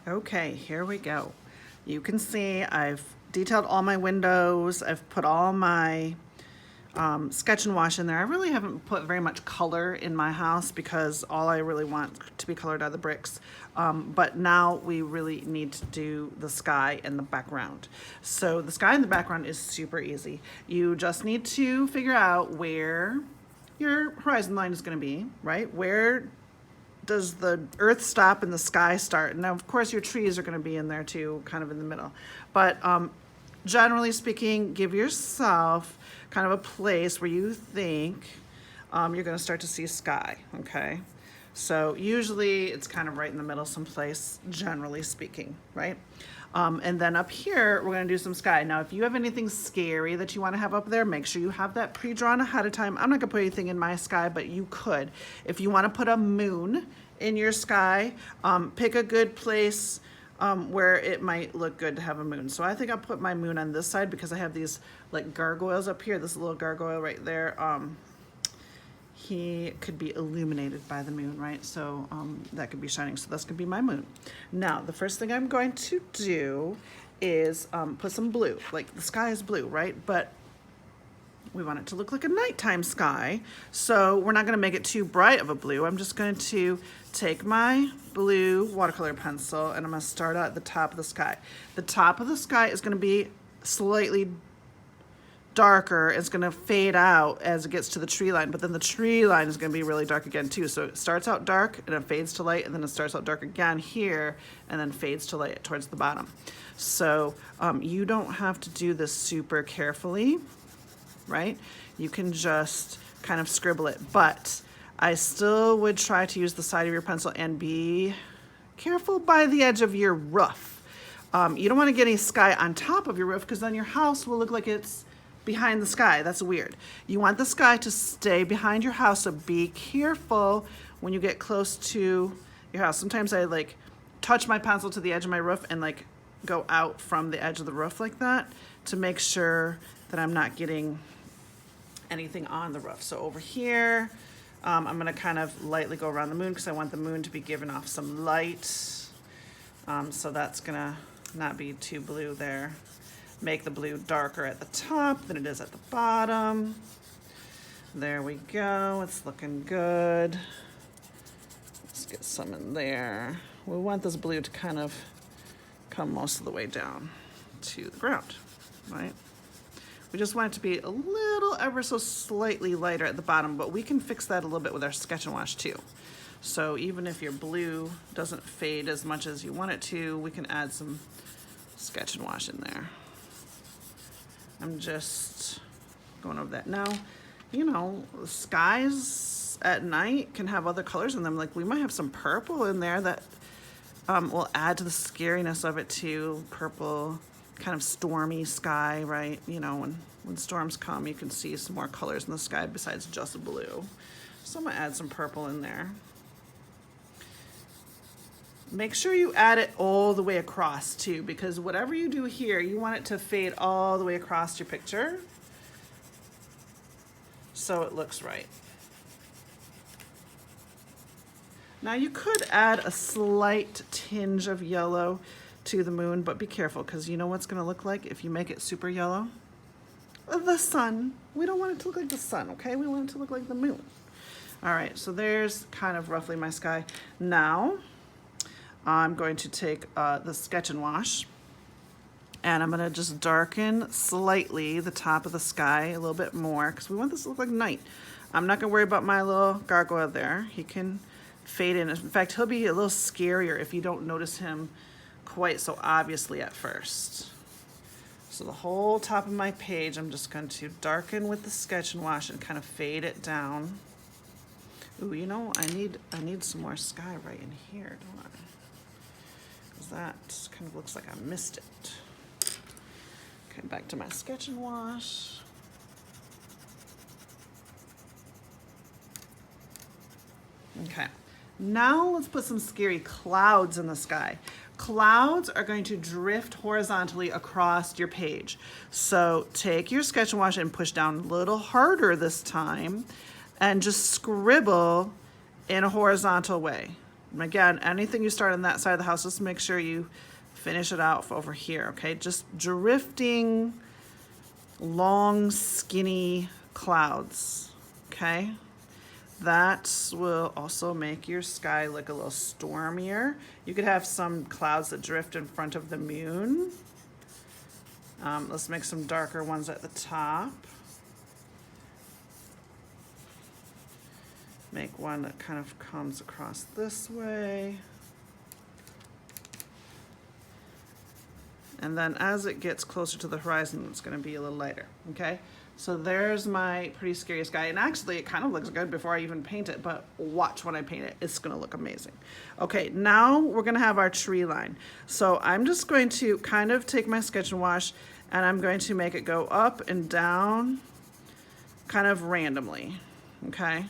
Okay, here we go. You can see I've detailed all my windows. I've put all my sketch and wash in there. I really haven't put very much color in my house because all I really want to be colored are the bricks. But now we really need to do the sky and the background. So the sky and the background is super easy. You just need to figure out where your horizon line is going to be, right? Where does the earth stop and the sky start? Now, of course, your trees are going to be in there too, kind of in the middle. But generally speaking, give yourself kind of a place where you think you're going to start to see sky, okay? So usually it's kind of right in the middle someplace, generally speaking, right? And then up here, we're gonna do some sky. Now, if you have anything scary that you wanna have up there, make sure you have that pre-drawn ahead of time. I'm not gonna put anything in my sky, but you could. If you wanna put a moon in your sky, pick a good place where it might look good to have a moon. So I think I'll put my moon on this side because I have these like gargoyles up here, this little gargoyle right there. He could be illuminated by the moon, right? So that could be shining. So that's gonna be my moon. Now, the first thing I'm going to do is put some blue. Like the sky is blue, right? But we want it to look like a nighttime sky. So we're not gonna make it too bright of a blue. I'm just going to take my blue watercolor pencil and I'm gonna start at the top of the sky. The top of the sky is gonna be slightly darker. It's going to fade out as it gets to the tree line, but then the tree line is going to be really dark again too. So it starts out dark and it fades to light, and then it starts out dark again here and then fades to light towards the bottom. So you don't have to do this super carefully, right? You can just kind of scribble it, but I still would try to use the side of your pencil and be careful by the edge of your roof. You don't want to get any sky on top of your roof because then your house will look like it's behind the sky. That's weird. You want the sky to stay behind your house, so be careful when you get close to your house. Sometimes I like touch my pencil to the edge of my roof and like go out from the edge of the roof like that to make sure that I'm not getting anything on the roof. So over here, I'm gonna kind of lightly go around the moon because I want the moon to be giving off some light. So that's gonna not be too blue there. Make the blue darker at the top than it is at the bottom. There we go, it's looking good. Let's get some in there. We want this blue to kind of come most of the way down to the ground, right? We just want it to be a little ever so slightly lighter at the bottom, but we can fix that a little bit with our Sketch and Wash too. So even if your blue doesn't fade as much as you want it to, we can add some Sketch and Wash in there. I'm just going over that. Now, you know, skies at night can have other colors in them. Like we might have some purple in there that will add to the scariness of it too. Purple, kind of stormy sky, right? You know, when storms come, you can see some more colors in the sky besides just blue. So I'm gonna add some purple in there. Make sure you add it all the way across too, because whatever you do here, you want it to fade all the way across your picture so it looks right. Now you could add a slight tinge of yellow to the moon, but be careful because you know what's gonna look like if you make it super yellow? The sun. We don't want it to look like the sun, okay? We want it to look like the moon. All right, so there's kind of roughly my sky. Now, I'm going to take the Sketch and Wash and I'm gonna just darken slightly the top of the sky a little bit more because we want this to look like night. I'm not gonna worry about my little gargoyle there. He can fade in. In fact, he'll be a little scarier if you don't notice him quite so obviously at first. So the whole top of my page, I'm just going to darken with the Sketch and Wash and kind of fade it down. Ooh, you know, I need some more sky right in here, don't I? Because that kind of looks like I missed it. Okay, back to my Sketch and Wash. Okay, now let's put some scary clouds in the sky. Clouds are going to drift horizontally across your page. So take your Sketch and Wash and push down a little harder this time and just scribble in a horizontal way. again, anything you start on that side of the house, just make sure you finish it out over here, okay? Just drifting long, skinny clouds, okay? That will also make your sky look a little stormier. You could have some clouds that drift in front of the moon. Let's make some darker ones at the top. Make one that kind of comes across this way. And then as it gets closer to the horizon, it's going to be a little lighter, okay? So there's my pretty scary sky. And actually, it kind of looks good before I even paint it, but watch when I paint it. It's going to look amazing. Okay, now we're going to have our tree line. So I'm just going to kind of take my Sketch and Wash, and I'm going to make it go up and down kind of randomly, okay?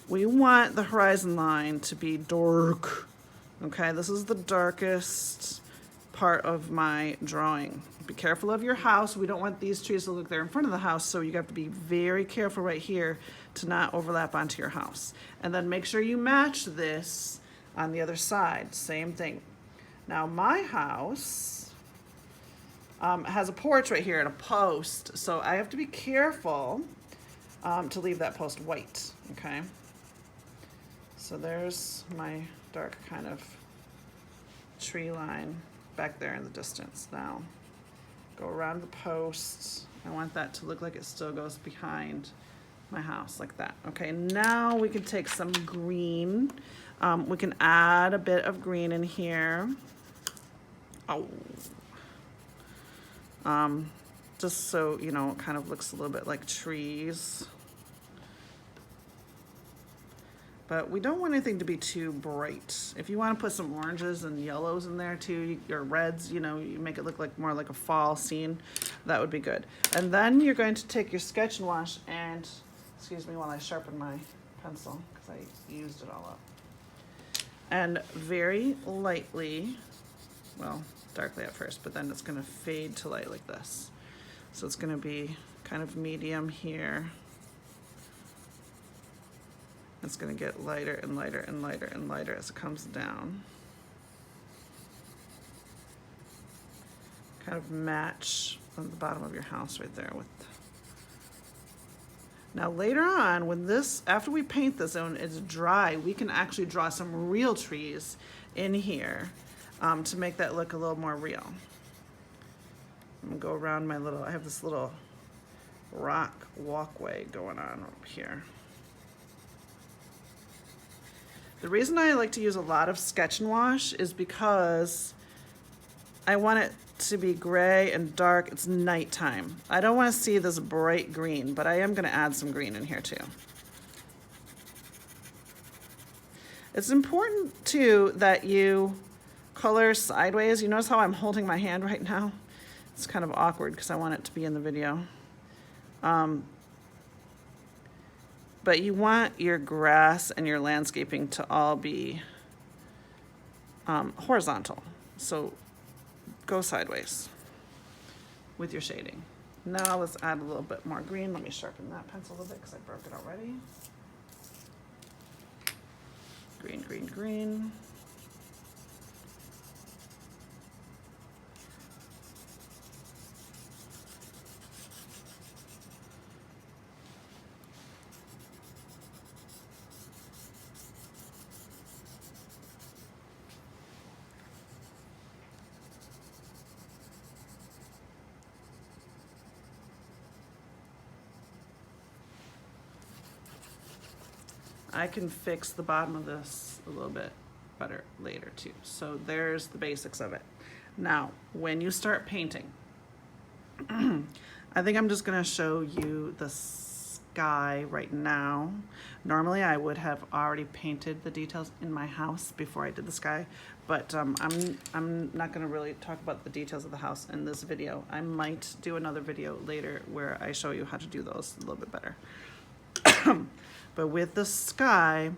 We want the horizon line to be dark, okay? This is the darkest part of my drawing. Be careful of your house. We don't want these trees to look there in front of the house, so you have to be very careful right here to not overlap onto your house. And then make sure you match this on the other side. Same thing. Now my house has a porch right here and a post, so I have to be careful to leave that post white, okay? So there's my dark kind of tree line back there in the distance. Now go around the post. I want that to look like it still goes behind my house like that. Okay, now we can take some green. We can add a bit of green in here. Oh. Just so, you know, it kind of looks a little bit like trees. But we don't want anything to be too bright. If you want to put some oranges and yellows in there too, or reds, you know, you make it look like more like a fall scene, that would be good. And then you're going to take your Sketch and Wash and, excuse me while I sharpen my pencil, because I used it all up. And very lightly, well, darkly at first, but then it's going to fade to light like this. So it's going to be kind of medium here. It's going to get lighter and lighter and lighter and lighter as it comes down. Kind of match on the bottom of your house right there with. Now later on, when this, after we paint this and it's dry, we can actually draw some real trees in here to make that look a little more real. I'm gonna go around my little, I have this little rock walkway going on up here. The reason I like to use a lot of Sketch and Wash is because I want it to be gray and dark. It's nighttime. I don't want to see this bright green, but I am going to add some green in here too. It's important too that you color sideways. You notice how I'm holding my hand right now? It's kind of awkward because I want it to be in the video. But you want your grass and your landscaping to all be horizontal. So go sideways with your shading. Now let's add a little bit more green. Let me sharpen that pencil a little bit because I broke it already. Green, green, green. I can fix the bottom of this a little bit better later too. So there's the basics of it. Now, when you start painting, I think I'm just gonna show you the sky right now. Normally I would have already painted the details in my house before I did the sky, but I'm not gonna really talk about the details of the house in this video. I might do another video later where I show you how to do those a little bit better. But with the sky,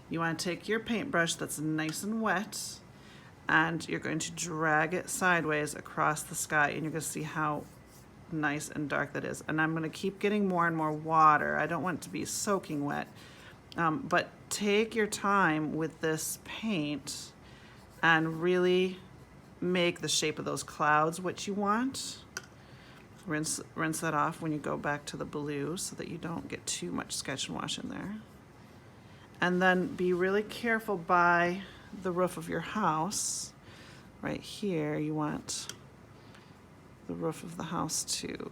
you want to take your paintbrush that's nice and wet, and you're going to drag it sideways across the sky, and you're going to see how nice and dark that is. And I'm going to keep getting more and more water. I don't want it to be soaking wet, But take your time with this paint and really make the shape of those clouds what you want. Rinse that off when you go back to the blue so that you don't get too much Sketch and Wash in there. And then be really careful by the roof of your house. Right here, you want the roof of the house to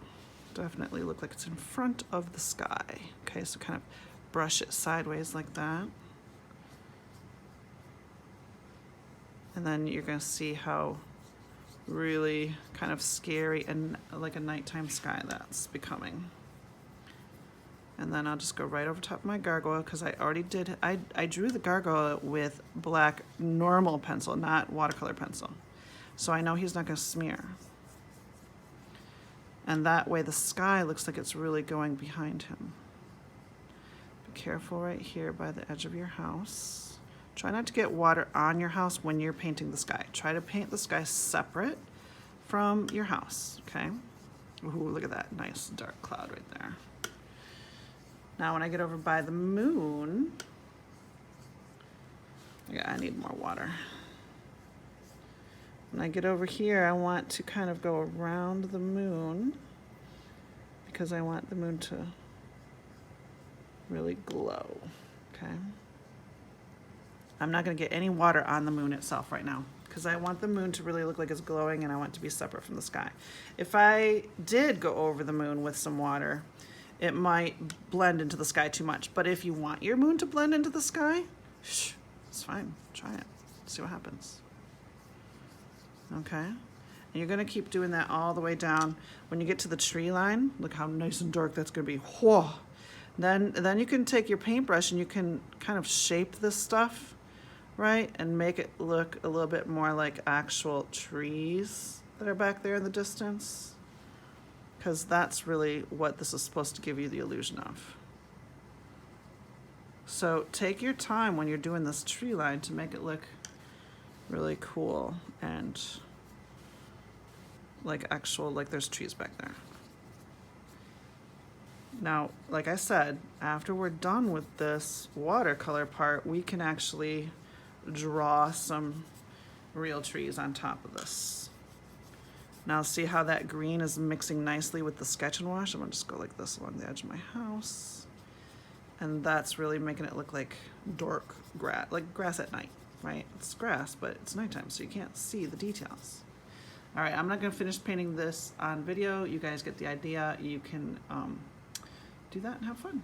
definitely look like it's in front of the sky. Okay, so kind of brush it sideways like that. And then you're gonna see how really kind of scary and like a nighttime sky that's becoming. And then I'll just go right over top of my gargoyle because I already did, I drew the gargoyle with black normal pencil, not watercolor pencil. So I know he's not gonna smear. And that way the sky looks like it's really going behind him. Be careful right here by the edge of your house. Try not to get water on your house when you're painting the sky. Try to paint the sky separate from your house, okay? Ooh, look at that nice dark cloud right there. Now when I get over by the moon, yeah, I need more water. When I get over here, I want to kind of go around the moon because I want the moon to really glow, okay? I'm not gonna get any water on the moon itself right now because I want the moon to really look like it's glowing and I want it to be separate from the sky. If I did go over the moon with some water, it might blend into the sky too much. But if you want your moon to blend into the sky, it's fine, try it, see what happens. Okay, and you're gonna keep doing that all the way down. When you get to the tree line, look how nice and dark that's gonna be. Whoa. Then you can take your paintbrush and you can kind of shape this stuff, right? And make it look a little bit more like actual trees that are back there in the distance. Because that's really what this is supposed to give you the illusion of. So take your time when you're doing this tree line to make it look really cool and like actual, like there's trees back there. Now, like I said, after we're done with this watercolor part, we can actually draw some real trees on top of this. Now see how that green is mixing nicely with the Sketch and Wash? I'm gonna just go like this along the edge of my house. And that's really making it look like dark grass, like grass at night, right? It's grass, but it's nighttime, so you can't see the details. All right, I'm not gonna finish painting this on video. You guys get the idea. You can do that and have fun.